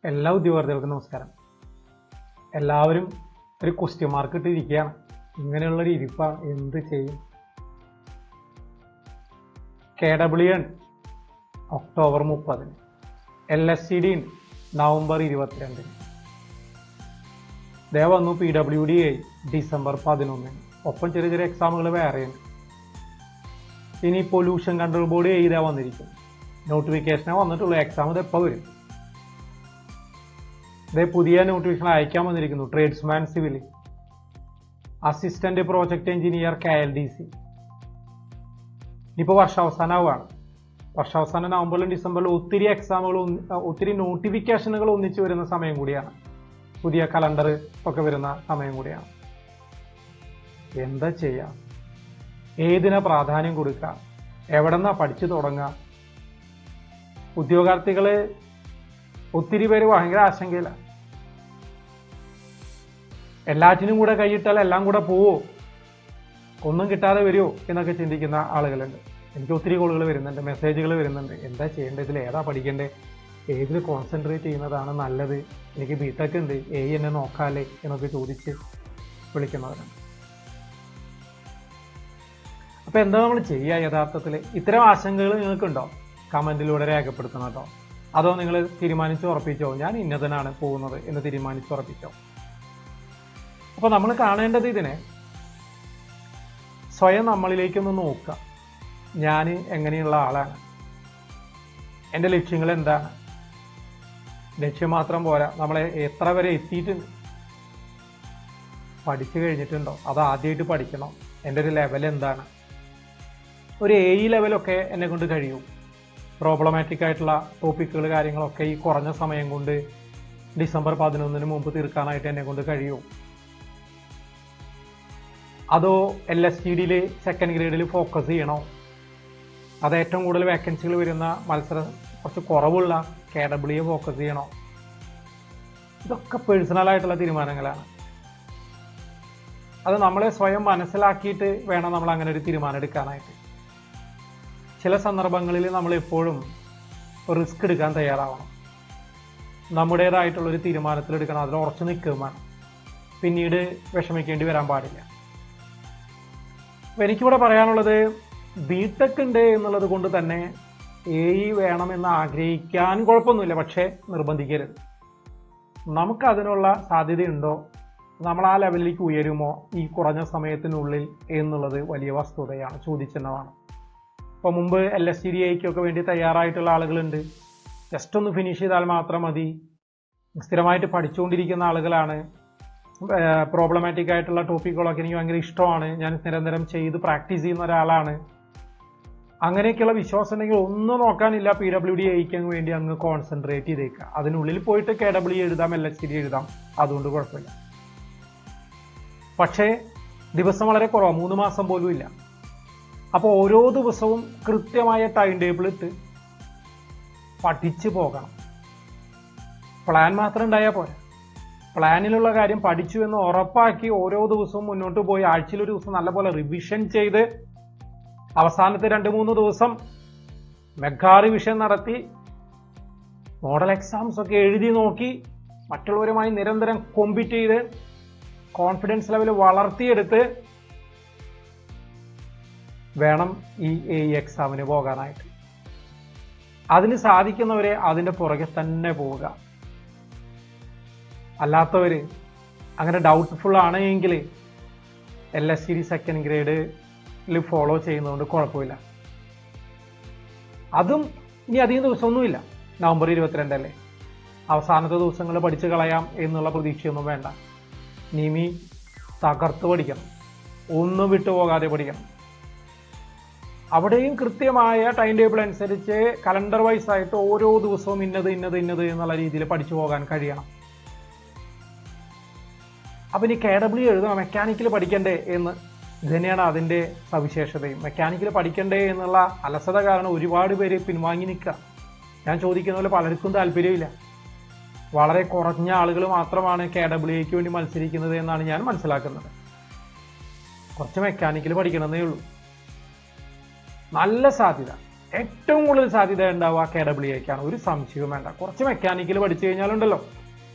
എല്ലാ ഉദ്യോഗാർത്ഥികൾക്കും നമസ്കാരം. എല്ലാവരും ഒരു ക്വസ്റ്റ്യൻ മാർക്ക് ഇട്ടിരിക്കുകയാണ്. ഇങ്ങനെയുള്ളൊരു ഇരിപ്പാണ്, എന്ത് ചെയ്യും? KWN ഒക്ടോബർ 30, LSCD നവംബർ 22, ദേ വന്നു PWD ഡിസംബർ 11. ഒപ്പം ചെറിയ ചെറിയ എക്സാമുകൾ വേറെയുണ്ട്. ഇനി പൊല്യൂഷൻ കൺട്രോൾ ബോർഡ് ഇതേ വന്നിരിക്കും. നോട്ടിഫിക്കേഷനെ വന്നിട്ടുള്ളൂ. എക്സാം ഇത് എപ്പോൾ വരും? ഇതേ പുതിയ നോട്ടിഫിക്കേഷൻ അയക്കാൻ വന്നിരിക്കുന്നു. Tradesman civil, assistant project engineer KLDC. ഇനിയിപ്പോൾ വർഷാവസാനമാവുകയാണ്. വർഷാവസാനം നവംബറിലും ഡിസംബറിലും ഒത്തിരി എക്സാമുകൾ, ഒത്തിരി നോട്ടിഫിക്കേഷനുകൾ ഒന്നിച്ചു വരുന്ന സമയം കൂടിയാണ്. പുതിയ കലണ്ടർ ഒക്കെ വരുന്ന സമയം കൂടിയാണ്. എന്താ ചെയ്യുക? ഏതിനാ പ്രാധാന്യം കൊടുക്കുക? എവിടെന്നാ പഠിച്ചു തുടങ്ങുക? ഉദ്യോഗാർത്ഥികള് ഒത്തിരി പേര് ഭയങ്കര ആശങ്കയിലാണ്. എല്ലാറ്റിനും കൂടെ കൈയിട്ടാൽ എല്ലാം കൂടെ പോവോ, ഒന്നും കിട്ടാതെ വരുമോ എന്നൊക്കെ ചിന്തിക്കുന്ന ആളുകളുണ്ട്. എനിക്ക് ഒത്തിരി കോളുകൾ വരുന്നുണ്ട്, മെസ്സേജുകൾ വരുന്നുണ്ട്. എന്താ ചെയ്യേണ്ടത്? ഇതിൽ ഏതാ പഠിക്കേണ്ടത്? ഏതിൽ കോൺസെൻട്രേറ്റ് ചെയ്യുന്നതാണ് നല്ലത്? എനിക്ക് ബിടെക് ഉണ്ട്, എന്നെ നോക്കാല്ലേ എന്നൊക്കെ ചോദിച്ച് വിളിക്കുന്നവരാണ്. അപ്പൊ എന്താ നമ്മൾ ചെയ്യുക യഥാർത്ഥത്തിൽ? ഇത്തരം ആശങ്കകൾ നിങ്ങൾക്കുണ്ടോ? കമന്റിലൂടെ രേഖപ്പെടുത്തണം കേട്ടോ. അതോ നിങ്ങൾ തീരുമാനിച്ച് ഉറപ്പിച്ചോ, ഞാൻ ഇന്നതിനാണ് പോകുന്നത് എന്ന് തീരുമാനിച്ച് ഉറപ്പിച്ചോ? അപ്പൊ നമ്മൾ കാണേണ്ടത് ഇതിനെ സ്വയം നമ്മളിലേക്കൊന്ന് നോക്കുക. ഞാൻ എങ്ങനെയുള്ള ആളാണ്? എൻ്റെ ലക്ഷ്യങ്ങൾ എന്താണ്? ലക്ഷ്യം മാത്രം പോരാ, നമ്മളെ എത്ര വരെ എത്തിയിട്ടുണ്ട്? പഠിച്ചു കഴിഞ്ഞിട്ടുണ്ടോ? അത് ആദ്യമായിട്ട് പഠിക്കണം. എൻ്റെ ഒരു ലെവൽ എന്താണ്? ഒരു AE ലെവലൊക്കെ എന്നെ കൊണ്ട് കഴിയും. പ്രോബ്ലമാറ്റിക് ആയിട്ടുള്ള ടോപ്പിക്കുകൾ കാര്യങ്ങളൊക്കെ ഈ കുറഞ്ഞ സമയം കൊണ്ട് ഡിസംബർ 11 മുമ്പ് തീർക്കാനായിട്ട് എന്നെ കൊണ്ട് കഴിയും. അതോ LSTD സെക്കൻഡ് ഗ്രേഡിൽ ഫോക്കസ് ചെയ്യണോ? അത് ഏറ്റവും കൂടുതൽ വേക്കൻസികൾ വരുന്ന മത്സരം കുറച്ച് കുറവുള്ള KWA ഫോക്കസ് ചെയ്യണോ? ഇതൊക്കെ പേഴ്സണലായിട്ടുള്ള തീരുമാനങ്ങളാണ്. അത് നമ്മളെ സ്വയം മനസ്സിലാക്കിയിട്ട് വേണം നമ്മൾ അങ്ങനെ ഒരു തീരുമാനം എടുക്കാനായിട്ട്. ചില സന്ദർഭങ്ങളിൽ നമ്മൾ എപ്പോഴും റിസ്ക് എടുക്കാൻ തയ്യാറാവണം. നമ്മുടേതായിട്ടുള്ളൊരു തീരുമാനത്തിലെടുക്കണം. അതിൽ ഉറച്ചു നിൽക്കുകയാണ്. പിന്നീട് വിഷമിക്കേണ്ടി വരാൻ പാടില്ല. അപ്പം എനിക്കിവിടെ പറയാനുള്ളത്, ബിടെക് ഉണ്ട് എന്നുള്ളത് കൊണ്ട് തന്നെ AE വേണമെന്ന് ആഗ്രഹിക്കാൻ കുഴപ്പമൊന്നുമില്ല. പക്ഷേ നിർബന്ധിക്കരുത്. നമുക്കതിനുള്ള സാധ്യതയുണ്ടോ? നമ്മൾ ആ ലെവലിലേക്ക് ഉയരുമോ ഈ കുറഞ്ഞ സമയത്തിനുള്ളിൽ എന്നുള്ളത് വലിയ വസ്തുതയാണ്, ചോദിച്ചെന്നതാണ്. ഇപ്പോൾ മുമ്പ് LSTDക്കൊക്കെ വേണ്ടി തയ്യാറായിട്ടുള്ള ആളുകളുണ്ട്. ജസ്റ്റ് ഒന്ന് ഫിനിഷ് ചെയ്താൽ മാത്രം മതി. സ്ഥിരമായിട്ട് പഠിച്ചുകൊണ്ടിരിക്കുന്ന ആളുകളാണ്. പ്രോബ്ലമാറ്റിക് ആയിട്ടുള്ള ടോപ്പിക്കുകളൊക്കെ എനിക്ക് ഭയങ്കര ഇഷ്ടമാണ്, ഞാൻ നിരന്തരം ചെയ്ത് പ്രാക്ടീസ് ചെയ്യുന്ന ഒരാളാണ്. അങ്ങനെയൊക്കെയുള്ള വിശ്വാസം ഉണ്ടെങ്കിൽ ഒന്നും നോക്കാനില്ല, PWDക്ക് വേണ്ടി അങ്ങ് കോൺസെൻട്രേറ്റ് ചെയ്തേക്കുക. അതിനുള്ളിൽ പോയിട്ട് KWA എഴുതാം, LSTD എഴുതാം, അതുകൊണ്ട് കുഴപ്പമില്ല. പക്ഷേ ദിവസം വളരെ കുറവാണ്, 3 മാസം പോലും ഇല്ല. അപ്പോൾ ഓരോ ദിവസവും കൃത്യമായ ടൈം ടേബിൾ ഇട്ട് പഠിച്ചു പോകണം. പ്ലാൻ മാത്രം ഉണ്ടായാൽ പോരാ. പ്ലാനിലുള്ള കാര്യം പഠിച്ചു എന്ന് ഉറപ്പാക്കി ഓരോ ദിവസവും മുന്നോട്ട് പോയി ആഴ്ചയിലൊരു ദിവസം നല്ലപോലെ റിവിഷൻ ചെയ്ത് അവസാനത്തെ 2-3 ദിവസം മെഗാ റിവിഷൻ നടത്തി മോഡൽ എക്സാംസ് ഒക്കെ എഴുതി നോക്കി മറ്റുള്ളവരുമായി നിരന്തരം കോമ്പീറ്റ് ചെയ്ത് കോൺഫിഡൻസ് ലെവൽ വളർത്തിയെടുത്ത് വേണം ഈ AE എക്സാമിന് പോകാനായിട്ട്. അതിന് സാധിക്കുന്നവരെ അതിൻ്റെ പുറകെ തന്നെ പോവുക. അല്ലാത്തവര് അങ്ങനെ ഡൗട്ട്ഫുൾ ആണെങ്കിൽ LSTD സെക്കൻഡ് ഗ്രേഡിൽ ഫോളോ ചെയ്യുന്നതുകൊണ്ട് കുഴപ്പമില്ല. അതും ഇനി അധികം ദിവസമൊന്നുമില്ല, നവംബർ 22 അല്ലേ. അവസാനത്തെ ദിവസങ്ങൾ പഠിച്ചു കളയാം എന്നുള്ള പ്രതീക്ഷയൊന്നും വേണ്ട. നിമി തകർത്ത് പഠിക്കണം, ഒന്നും വിട്ടുപോകാതെ പഠിക്കണം. അവിടെയും കൃത്യമായ ടൈം ടേബിൾ അനുസരിച്ച് കലണ്ടർ വൈസ് ആയിട്ട് ഓരോ ദിവസവും ഇന്നത് എന്നുള്ള രീതിയിൽ പഠിച്ചു പോകാൻ കഴിയണം. അപ്പം ഇനി KWA എഴുതണം, മെക്കാനിക്കൽ പഠിക്കണ്ടേ എന്ന്, ഇത് തന്നെയാണ് അതിൻ്റെ സവിശേഷതയും. മെക്കാനിക്കൽ പഠിക്കണ്ടേ എന്നുള്ള അലസത കാരണം ഒരുപാട് പേര് പിൻവാങ്ങി നിൽക്കുക. ഞാൻ ചോദിക്കുന്ന പോലെ പലർക്കും താല്പര്യമില്ല. വളരെ കുറഞ്ഞ ആളുകൾ മാത്രമാണ് KWAക്ക് വേണ്ടി മത്സരിക്കുന്നത് എന്നാണ് ഞാൻ മനസ്സിലാക്കുന്നത്. കുറച്ച് മെക്കാനിക്കൽ പഠിക്കണമെന്നേ ഉള്ളൂ. നല്ല സാധ്യത ഏറ്റവും കൂടുതൽ സാധ്യത ഉണ്ടാവുക KWAക്കാണ്, ഒരു സംശയവും വേണ്ട. കുറച്ച് മെക്കാനിക്കൽ പഠിച്ചു കഴിഞ്ഞാലുണ്ടല്ലോ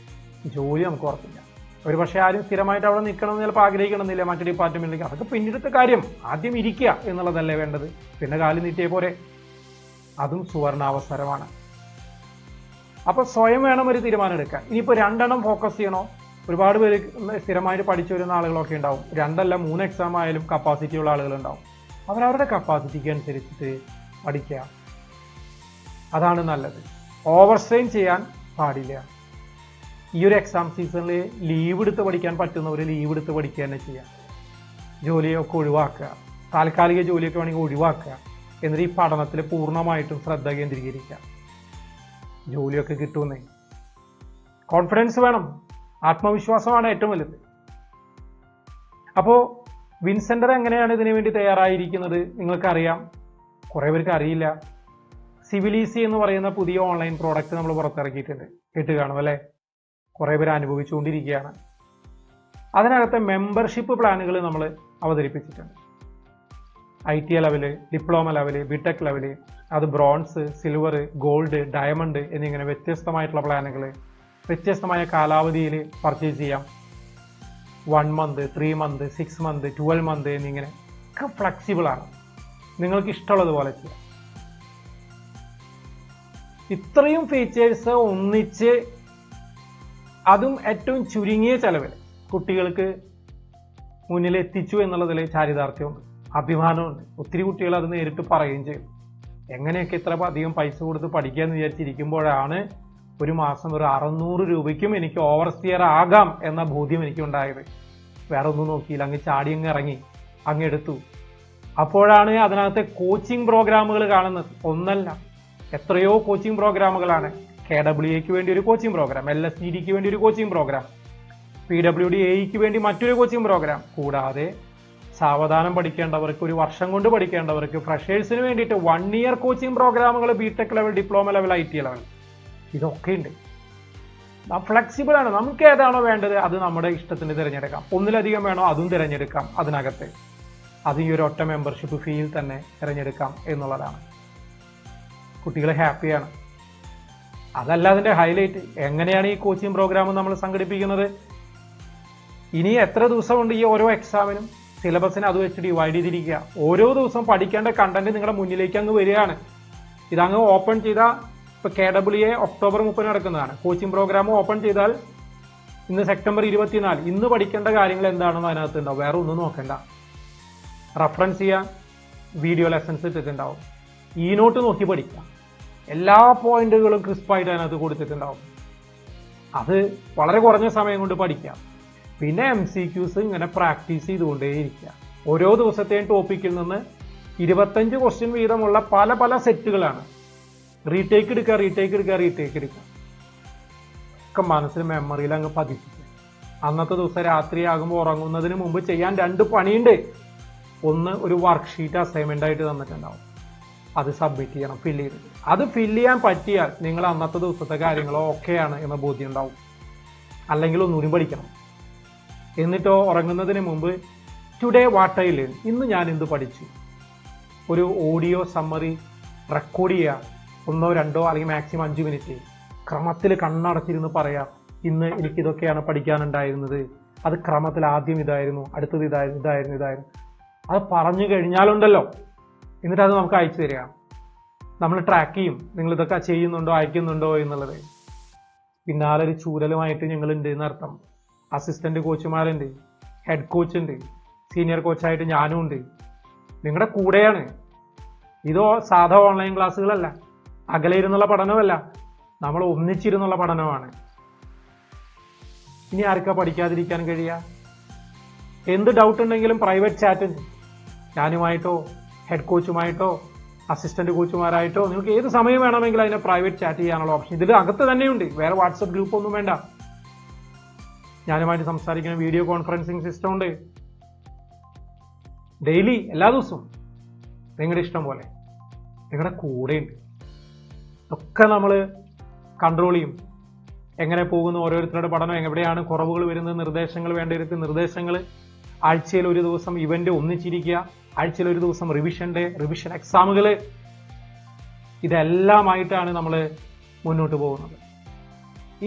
ജോലി നമുക്ക് ഉറപ്പില്ല. ഒരു പക്ഷേ ആരും സ്ഥിരമായിട്ട് അവിടെ നിൽക്കണമെന്ന് ചിലപ്പോൾ ആഗ്രഹിക്കണമെന്നില്ല മറ്റു ഡിപ്പാർട്ട്മെന്റിലേക്ക്. അതൊക്കെ പിന്നീടത്തെ കാര്യം. ആദ്യം ഇരിക്കുക എന്നുള്ളതല്ലേ വേണ്ടത്, പിന്നെ കാലി നീട്ടിയേ പോരെ. അതും സുവർണാവസരമാണ്. അപ്പൊ സ്വയം വേണം ഒരു തീരുമാനം എടുക്കാൻ. ഇനിയിപ്പോൾ 2 ഫോക്കസ് ചെയ്യണോ? ഒരുപാട് പേര് സ്ഥിരമായിട്ട് പഠിച്ചു വരുന്ന ആളുകളൊക്കെ ഉണ്ടാവും. 2 അല്ല 3 എക്സാം ആയാലും കപ്പാസിറ്റി ഉള്ള ആളുകളുണ്ടാവും. അവരവരുടെ കപ്പാസിറ്റിക്ക് അനുസരിച്ചിട്ട് പഠിക്കുക, അതാണ് നല്ലത്. ഓവർ സ്ട്രെയിൻ ചെയ്യാൻ പാടില്ല. ഈ ഒരു എക്സാം സീസണിൽ ലീവ് എടുത്ത് പഠിക്കാൻ പറ്റുന്നവർ ലീവ് എടുത്ത് പഠിക്കുക തന്നെ ചെയ്യാം. ജോലിയൊക്കെ ഒഴിവാക്കുക, താൽക്കാലിക ജോലിയൊക്കെ വേണമെങ്കിൽ ഒഴിവാക്കുക. എന്നിട്ട് ഈ പഠനത്തിൽ പൂർണ്ണമായിട്ടും ശ്രദ്ധ കേന്ദ്രീകരിക്കുക. ജോലിയൊക്കെ കിട്ടുമെന്നേ. കോൺഫിഡൻസ് വേണം, ആത്മവിശ്വാസമാണ് ഏറ്റവും വലുത്. അപ്പോൾ വിൻസെന്റർ എങ്ങനെയാണ് ഇതിനു വേണ്ടി തയ്യാറായിരിക്കുന്നത് നിങ്ങൾക്കറിയാം, കുറേ പേർക്ക് അറിയില്ല. സിവിലീസി എന്ന് പറയുന്ന പുതിയ ഓൺലൈൻ പ്രോഡക്റ്റ് നമ്മൾ പുറത്തിറക്കിയിട്ടുണ്ട്, കേട്ട് കാണും അല്ലേ? കുറേ പേര് അനുഭവിച്ചുകൊണ്ടിരിക്കുകയാണ്. അതിനകത്തെ മെമ്പർഷിപ്പ് പ്ലാനുകൾ നമ്മൾ അവതരിപ്പിച്ചിട്ടുണ്ട്. IT level, diploma level, BTech level, അത് ബ്രോൺസ്, സിൽവർ, ഗോൾഡ്, ഡയമണ്ട് എന്നിങ്ങനെ വ്യത്യസ്തമായിട്ടുള്ള പ്ലാനുകൾ വ്യത്യസ്തമായ കാലാവധിയിൽ പർച്ചേസ് ചെയ്യാം. 1 മന്ത്, 3 മന്ത്, 6 മന്ത്, 12 മന്ത് എന്നിങ്ങനെ ഒക്കെ ഫ്ലെക്സിബിൾ ആണ്. നിങ്ങൾക്ക് ഇഷ്ടമുള്ളതുപോലെ ചെയ്യാം. ഇത്രയും ഫീച്ചേഴ്സ് ഒന്നിച്ച്, അതും ഏറ്റവും ചുരുങ്ങിയ ചെലവിൽ കുട്ടികൾക്ക് മുന്നിൽ എത്തിച്ചു എന്നുള്ളതിൽ ചാരിതാർത്ഥ്യമുണ്ട്, അഭിമാനമുണ്ട്. ഒത്തിരി കുട്ടികൾ അത് നേരിട്ട് പറയുകയും ചെയ്യും. എങ്ങനെയൊക്കെ ഇത്ര അധികം പൈസ കൊടുത്ത് പഠിക്കാമെന്ന് വിചാരിച്ചിരിക്കുമ്പോഴാണ് ഒരു മാസം ഒരു 600 രൂപയ്ക്കും എനിക്ക് ഓവർ സ്റ്റിയർ ആകാം എന്ന ബോധ്യം എനിക്കുണ്ടായത്. വേറെ ഒന്നും നോക്കിയില്ല, അങ്ങ് ചാടി അങ്ങ് ഇറങ്ങി അങ്ങ് എടുത്തു. അപ്പോഴാണ് അതിനകത്തെ കോച്ചിങ് പ്രോഗ്രാമുകൾ കാണുന്നത്. ഒന്നല്ല, എത്രയോ കോച്ചിങ് പ്രോഗ്രാമുകളാണ്. KWAക്ക് വേണ്ടി ഒരു കോച്ചിങ് പ്രോഗ്രാം, LSTDക്ക് വേണ്ടി ഒരു കോച്ചിങ് പ്രോഗ്രാം, PWD AEക്ക് വേണ്ടി മറ്റൊരു കോച്ചിങ് പ്രോഗ്രാം, കൂടാതെ സാവധാനം പഠിക്കേണ്ടവർക്ക്, 1 വർഷം കൊണ്ട് പഠിക്കേണ്ടവർക്ക്, ഫ്രഷേഴ്സിന് വേണ്ടിയിട്ട് 1 ഇയർ കോച്ചിങ് പ്രോഗ്രാമുകൾ BTech level, diploma level, IT level, ഇതൊക്കെ ഉണ്ട്. ഫ്ലെക്സിബിൾ ആണ്. നമുക്ക് ഏതാണോ വേണ്ടത് അത് നമ്മുടെ ഇഷ്ടത്തിന് തിരഞ്ഞെടുക്കാം. ഒന്നിലധികം വേണോ അതും തിരഞ്ഞെടുക്കാം. അതിനകത്ത് അത് ഈ ഒരു ഒറ്റ മെമ്പർഷിപ്പ് ഫീയിൽ തന്നെ തിരഞ്ഞെടുക്കാം എന്നുള്ളതാണ്. കുട്ടികൾ ഹാപ്പിയാണ്. അതല്ല അതിന്റെ ഹൈലൈറ്റ്. എങ്ങനെയാണ് ഈ കോച്ചിങ് പ്രോഗ്രാം നമ്മൾ സംഘടിപ്പിക്കുന്നത്? ഇനി എത്ര ദിവസമുണ്ട് ഈ ഓരോ എക്സാമിനും? സിലബസിനെ അത് വെച്ച് ഡിവൈഡ് ചെയ്തിരിക്കുക. ഓരോ ദിവസം പഠിക്കേണ്ട കണ്ടന്റ് നിങ്ങളുടെ മുന്നിലേക്ക് അങ്ങ് വരികയാണ്. ഇതങ്ങ് ഓപ്പൺ ചെയ്താൽ, ഇപ്പൊ KWA ഒക്ടോബർ 30 നടക്കുന്നതാണ്. കോച്ചിങ് പ്രോഗ്രാം ഓപ്പൺ ചെയ്താൽ ഇന്ന് സെപ്റ്റംബർ 24, ഇന്ന് പഠിക്കേണ്ട കാര്യങ്ങൾ എന്താണെന്ന് അതിനകത്ത് ഉണ്ടാവും. വേറെ ഒന്നും നോക്കണ്ട. റഫറൻസ് ചെയ്യാൻ വീഡിയോ ലെസൺസ് ഇട്ടിട്ടുണ്ടാവും. ഈ നോട്ട് നോക്കി പഠിക്കാം. എല്ലാ പോയിന്റുകളും ക്രിസ്പായിട്ട് അതിനകത്ത് കൊടുത്തിട്ടുണ്ടാവും. അത് വളരെ കുറഞ്ഞ സമയം കൊണ്ട് പഠിക്കാം. പിന്നെ MCQs ഇങ്ങനെ പ്രാക്ടീസ് ചെയ്തുകൊണ്ടേയിരിക്കുക. ഓരോ ദിവസത്തെയും ടോപ്പിക്കിൽ നിന്ന് 25 ക്വസ്റ്റ്യൻ വീതമുള്ള പല പല സെറ്റുകളാണ്. റീടേക്ക് എടുക്കുക ഒക്കെ മനസ്സിൽ മെമ്മറിയിൽ അങ്ങ് പതിപ്പിക്കുക. അന്നത്തെ ദിവസം രാത്രിയാകുമ്പോൾ ഉറങ്ങുന്നതിന് മുമ്പ് ചെയ്യാൻ 2 പണിയുണ്ട്. ഒന്ന്, ഒരു വർക്ക്ഷീറ്റ് അസൈൻമെന്റ് ആയിട്ട് തന്നിട്ടുണ്ടാവും, അത് സബ്മിറ്റ് ചെയ്യണം, ഫില്ല് ചെയ്ത്. അത് ഫില്ല് ചെയ്യാൻ പറ്റിയാൽ നിങ്ങൾ അന്നത്തെ ദിവസത്തെ കാര്യങ്ങളോ ഓക്കെയാണ് എന്ന ബോധ്യം ഉണ്ടാവും. അല്ലെങ്കിൽ ഒന്നുകൂടി പഠിക്കണം. എന്നിട്ടോ ഉറങ്ങുന്നതിന് മുമ്പ് ടുഡേ വാട്ട് ഐ ലേൺ, ഇന്ന് ഞാൻ എന്ത് പഠിച്ചു, ഒരു ഓഡിയോ സമ്മറി റെക്കോർഡ് ചെയ്യുക. 1, 2 അല്ലെങ്കിൽ മാക്സിമം 5 മിനിറ്റ് ക്രമത്തിൽ കണ്ണടച്ചിരുന്ന് പറയാം. ഇന്ന് എനിക്കിതൊക്കെയാണ് പഠിക്കാനുണ്ടായിരുന്നത്, അത് ക്രമത്തിൽ ആദ്യം ഇതായിരുന്നു, അടുത്തത് ഇതായിരുന്നു. അത് പറഞ്ഞു കഴിഞ്ഞാലുണ്ടല്ലോ, എന്നിട്ട് അത് നമുക്ക് അയച്ചു തരിക. നമ്മൾ ട്രാക്ക് ചെയ്യും, നിങ്ങൾ ഇതൊക്കെ ചെയ്യുന്നുണ്ടോ അയക്കുന്നുണ്ടോ എന്നുള്ളത്. പിന്നാലെ ഒരു ചൂരലുമായിട്ട് ഞങ്ങളുണ്ട് എന്നർത്ഥം. അസിസ്റ്റന്റ് കോച്ചുമാരുണ്ട്, ഹെഡ് കോച്ച് ഉണ്ട്, സീനിയർ കോച്ചായിട്ട് ഞാനും ഉണ്ട്. നിങ്ങളുടെ കൂടെയാണ്. ഇതോ സാധാ ഓൺലൈൻ ക്ലാസ്സുകളല്ല, അകലെ ഇരുന്നുള്ള പഠനമല്ല, നമ്മൾ ഒന്നിച്ചിരുന്നുള്ള പഠനമാണ്. ഇനി ആർക്കാ പഠിക്കാതിരിക്കാൻ കഴിയുക? എന്ത് ഡൗട്ട് ഉണ്ടെങ്കിലും പ്രൈവറ്റ് ചാറ്റ് ഉണ്ട്. ഞാനുമായിട്ടോ ഹെഡ് കോച്ചുമായിട്ടോ അസിസ്റ്റന്റ് കോച്ചുമാരായിട്ടോ നിങ്ങൾക്ക് ഏത് സമയം വേണമെങ്കിലും അതിനെ പ്രൈവറ്റ് ചാറ്റ് ചെയ്യാനുള്ള ഓപ്ഷൻ ഇതിൽ അകത്ത് തന്നെയുണ്ട്. വേറെ വാട്സപ്പ് ഗ്രൂപ്പ് ഒന്നും വേണ്ട. ഞാനുമായിട്ട് സംസാരിക്കുന്ന വീഡിയോ കോൺഫറൻസിങ് സിസ്റ്റം ഉണ്ട്. ഡെയിലി, എല്ലാ ദിവസവും നിങ്ങളുടെ ഇഷ്ടം പോലെ നിങ്ങളുടെ കൂടെയുണ്ട്. ഒക്കെ നമ്മൾ കൺട്രോൾ ചെയ്യും. എങ്ങനെ പോകുന്നു ഓരോരുത്തരുടെ പഠനം, എവിടെയാണ് കുറവുകൾ വരുന്നത്, നിർദ്ദേശങ്ങൾ വേണ്ടിയിരുത്തി നിർദ്ദേശങ്ങൾ. ആഴ്ചയിൽ ഒരു ദിവസം ഇവന്റ് ഒന്നിച്ചിരിക്കുക, ആഴ്ചയിൽ ഒരു ദിവസം റിവിഷൻ ഡേ, റിവിഷൻ എക്സാമുകൾ. ഇതെല്ലാമായിട്ടാണ് നമ്മൾ മുന്നോട്ട് പോകുന്നത്.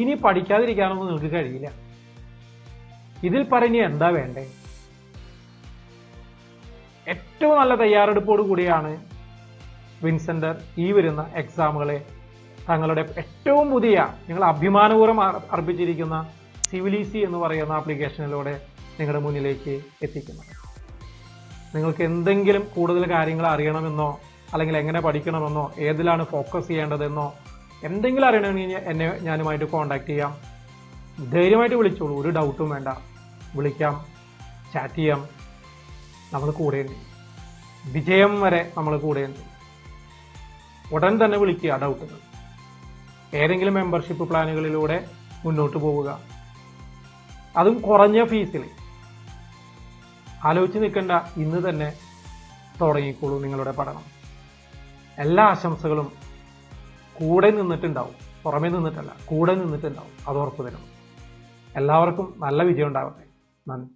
ഇനി പഠിക്കാതിരിക്കാനൊന്നും നിങ്ങൾക്ക് കഴിയില്ല. ഇതിൽ പറഞ്ഞ് എന്താ വേണ്ടേ? ഏറ്റവും നല്ല തയ്യാറെടുപ്പോട് കൂടിയാണ് വിൻസെന്റർ ഈ വരുന്ന എക്സാമുകളെ തങ്ങളുടെ ഏറ്റവും പുതിയ, നിങ്ങൾ അഭിമാനപൂർവ്വം അർപ്പിച്ചിരിക്കുന്ന സിവിലീസി എന്ന് പറയുന്ന ആപ്ലിക്കേഷനിലൂടെ നിങ്ങളുടെ മുന്നിലേക്ക് എത്തിക്കുന്നത്. നിങ്ങൾക്ക് എന്തെങ്കിലും കൂടുതൽ കാര്യങ്ങൾ അറിയണമെന്നോ അല്ലെങ്കിൽ എങ്ങനെ പഠിക്കണമെന്നോ ഏതിലാണ് ഫോക്കസ് ചെയ്യേണ്ടതെന്നോ എന്തെങ്കിലും അറിയണമെങ്കിൽ എന്നെ ഞാനുമായിട്ട് കോൺടാക്ട് ചെയ്യാം. ധൈര്യമായിട്ട് വിളിച്ചോളൂ, ഒരു ഡൗട്ടും വേണ്ട. വിളിക്കാം, ചാറ്റ് ചെയ്യാം, നമ്മൾ കൂടെയുണ്ട്. വിജയം വരെ നമ്മൾ കൂടെയുണ്ട്. ഉടൻ തന്നെ വിളിക്കുക ഡൗട്ടുകൾ. ഏതെങ്കിലും മെമ്പർഷിപ്പ് പ്ലാനുകളിലൂടെ മുന്നോട്ട് പോവുക, അതും കുറഞ്ഞ ഫീസിൽ. ആലോചിച്ച് നിൽക്കേണ്ട, ഇന്ന് തന്നെ തുടങ്ങിക്കോളൂ നിങ്ങളുടെ പഠനം. എല്ലാ ആശംസകളും. കൂടെ നിന്നിട്ടുണ്ടാവും, പുറമേ നിന്നിട്ടല്ല, കൂടെ നിന്നിട്ടുണ്ടാവും, അത് ഉറപ്പ് തരണം. എല്ലാവർക്കും നല്ല വിജയം ഉണ്ടാവട്ടെ. നന്ദി.